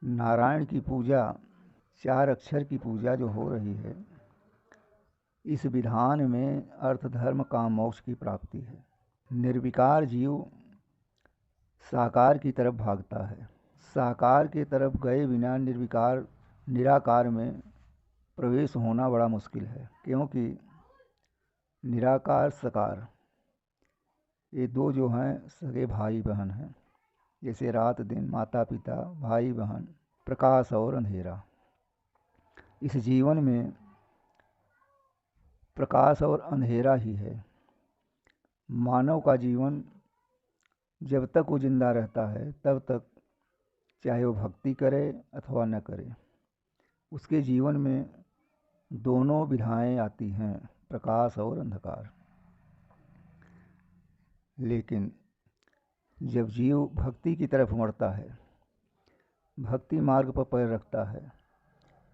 नारायण की पूजा, 4 अक्षर की पूजा जो हो रही है, इस विधान में अर्थ धर्म काम मोक्ष की प्राप्ति है। निर्विकार जीव साकार की तरफ भागता है। साकार की तरफ गए बिना निर्विकार निराकार में प्रवेश होना बड़ा मुश्किल है, क्योंकि निराकार साकार ये दो जो हैं सगे भाई बहन हैं। जैसे रात दिन, माता पिता, भाई बहन, प्रकाश और अंधेरा। इस जीवन में प्रकाश और अंधेरा ही है। मानव का जीवन जब तक वो जिंदा रहता है तब तक, चाहे वो भक्ति करे अथवा न करे, उसके जीवन में दोनों विधाएं आती हैं, प्रकाश और अंधकार। लेकिन जब जीव भक्ति की तरफ बढ़ता है, भक्ति मार्ग पर पैर रखता है,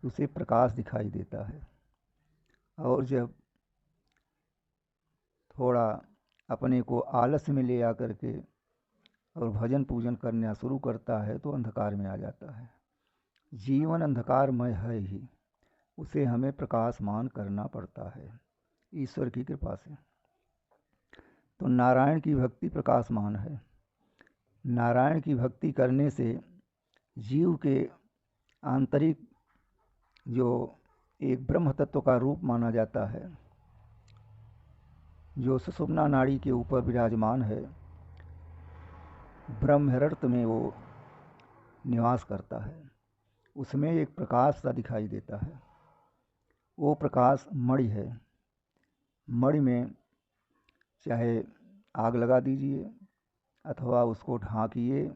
उसे प्रकाश दिखाई देता है। और जब थोड़ा अपने को आलस्य में ले आकर के और भजन पूजन करना शुरू करता है तो अंधकार में आ जाता है। जीवन अंधकारमय है ही, उसे हमें प्रकाशमान करना पड़ता है ईश्वर की कृपा से। तो नारायण की भक्ति प्रकाशमान है। नारायण की भक्ति करने से जीव के आंतरिक जो एक ब्रह्म तत्व का रूप माना जाता है, जो सुषुम्ना नाड़ी के ऊपर विराजमान है, ब्रह्मरर्थ में वो निवास करता है, उसमें एक प्रकाश सा दिखाई देता है। वो प्रकाश मणि है। मणि में चाहे आग लगा दीजिए अथवा उसको ढांकिए,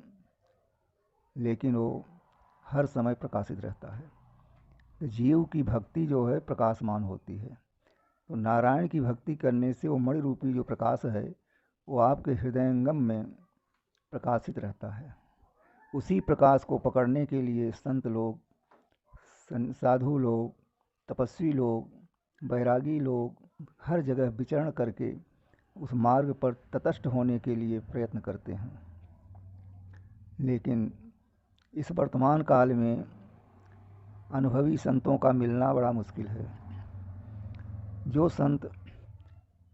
लेकिन वो हर समय प्रकाशित रहता है। तो जीव की भक्ति जो है प्रकाशमान होती है। तो नारायण की भक्ति करने से वो मणि रूपी जो प्रकाश है वो आपके हृदयंगम में प्रकाशित रहता है। उसी प्रकाश को पकड़ने के लिए संत लोग, साधु लोग, तपस्वी लोग, बैरागी लोग हर जगह विचरण करके उस मार्ग पर तटस्थ होने के लिए प्रयत्न करते हैं। लेकिन इस वर्तमान काल में अनुभवी संतों का मिलना बड़ा मुश्किल है। जो संत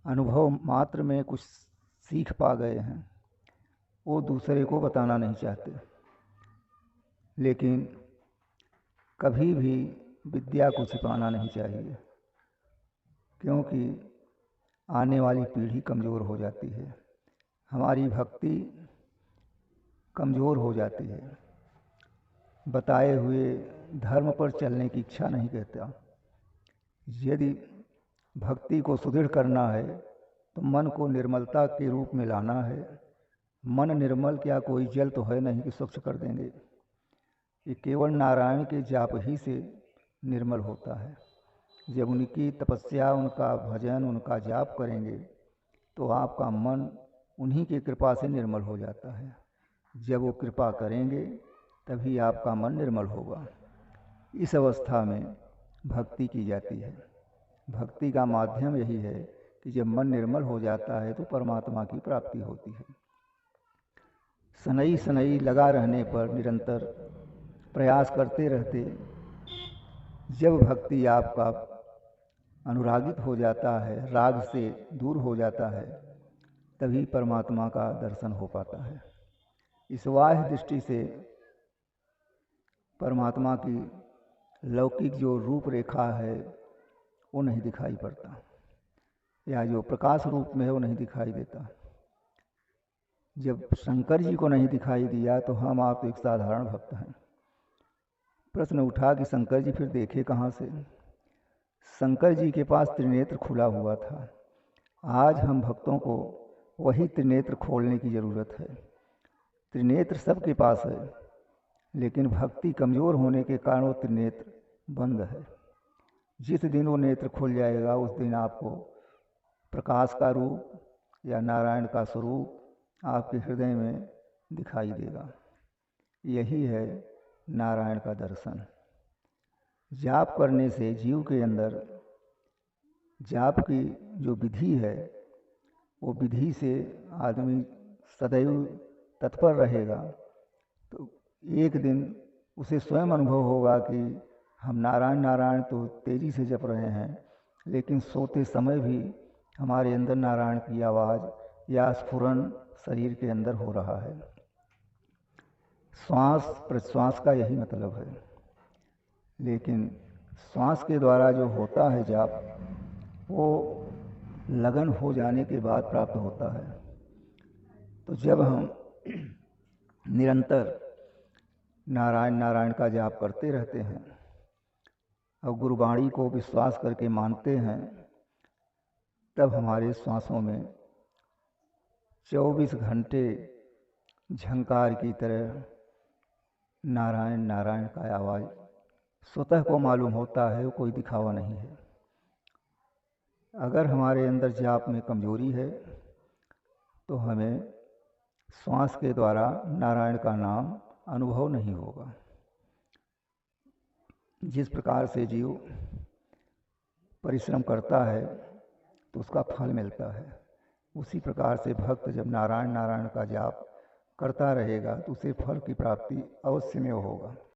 अनुभव मात्र में कुछ सीख पा गए हैं, वो दूसरे को बताना नहीं चाहते। लेकिन कभी भी विद्या को छिपाना नहीं चाहिए, क्योंकि आने वाली पीढ़ी कमज़ोर हो जाती है, हमारी भक्ति कमज़ोर हो जाती है, बताए हुए धर्म पर चलने की इच्छा नहीं करता। यदि भक्ति को सुदृढ़ करना है तो मन को निर्मलता के रूप में लाना है। मन निर्मल क्या कोई जल तो है नहीं कि स्वच्छ कर देंगे। ये केवल नारायण के जाप ही से निर्मल होता है। जब उनकी तपस्या, उनका भजन, उनका जाप करेंगे तो आपका मन उन्हीं की कृपा से निर्मल हो जाता है। जब वो कृपा करेंगे तभी आपका मन निर्मल होगा। इस अवस्था में भक्ति की जाती है। भक्ति का माध्यम यही है कि जब मन निर्मल हो जाता है तो परमात्मा की प्राप्ति होती है। सनई सनई लगा रहने पर, निरंतर प्रयास करते रहते, जब भक्ति आपका अनुरागित हो जाता है, राग से दूर हो जाता है, तभी परमात्मा का दर्शन हो पाता है। इस बाह्य दृष्टि से परमात्मा की लौकिक जो रूपरेखा है वो नहीं दिखाई पड़ता, या जो प्रकाश रूप में है वो नहीं दिखाई देता। जब शंकर जी को नहीं दिखाई दिया तो हम आप एक साधारण भक्त हैं। प्रश्न उठा कि शंकर जी फिर देखे कहाँ से? शंकर जी के पास त्रिनेत्र खुला हुआ था। आज हम भक्तों को वही त्रिनेत्र खोलने की ज़रूरत है। त्रिनेत्र सबके पास है, लेकिन भक्ति कमज़ोर होने के कारण वो त्रिनेत्र बंद है। जिस दिन वो नेत्र खुल जाएगा उस दिन आपको प्रकाश का रूप या नारायण का स्वरूप आपके हृदय में दिखाई देगा। यही है नारायण का दर्शन। जाप करने से जीव के अंदर जाप की जो विधि है वो विधि से आदमी सदैव तत्पर रहेगा तो एक दिन उसे स्वयं अनुभव होगा कि हम नारायण नारायण तो तेज़ी से जप रहे हैं, लेकिन सोते समय भी हमारे अंदर नारायण की आवाज़ या स्फुरन शरीर के अंदर हो रहा है। श्वास प्रश्वास का यही मतलब है। लेकिन श्वास के द्वारा जो होता है जाप, वो लगन हो जाने के बाद प्राप्त होता है। तो जब हम निरंतर नारायण नारायण का जाप करते रहते हैं और गुरुवाणी को विश्वास करके मानते हैं, तब हमारे श्वासों में 24 घंटे झंकार की तरह नारायण नारायण का आवाज़ स्वतः को मालूम होता है, वो कोई दिखावा नहीं है। अगर हमारे अंदर जाप में कमजोरी है तो हमें श्वास के द्वारा नारायण का नाम अनुभव नहीं होगा। जिस प्रकार से जीव परिश्रम करता है तो उसका फल मिलता है, उसी प्रकार से भक्त जब नारायण नारायण का जाप करता रहेगा तो उसे फल की प्राप्ति अवश्य में होगा।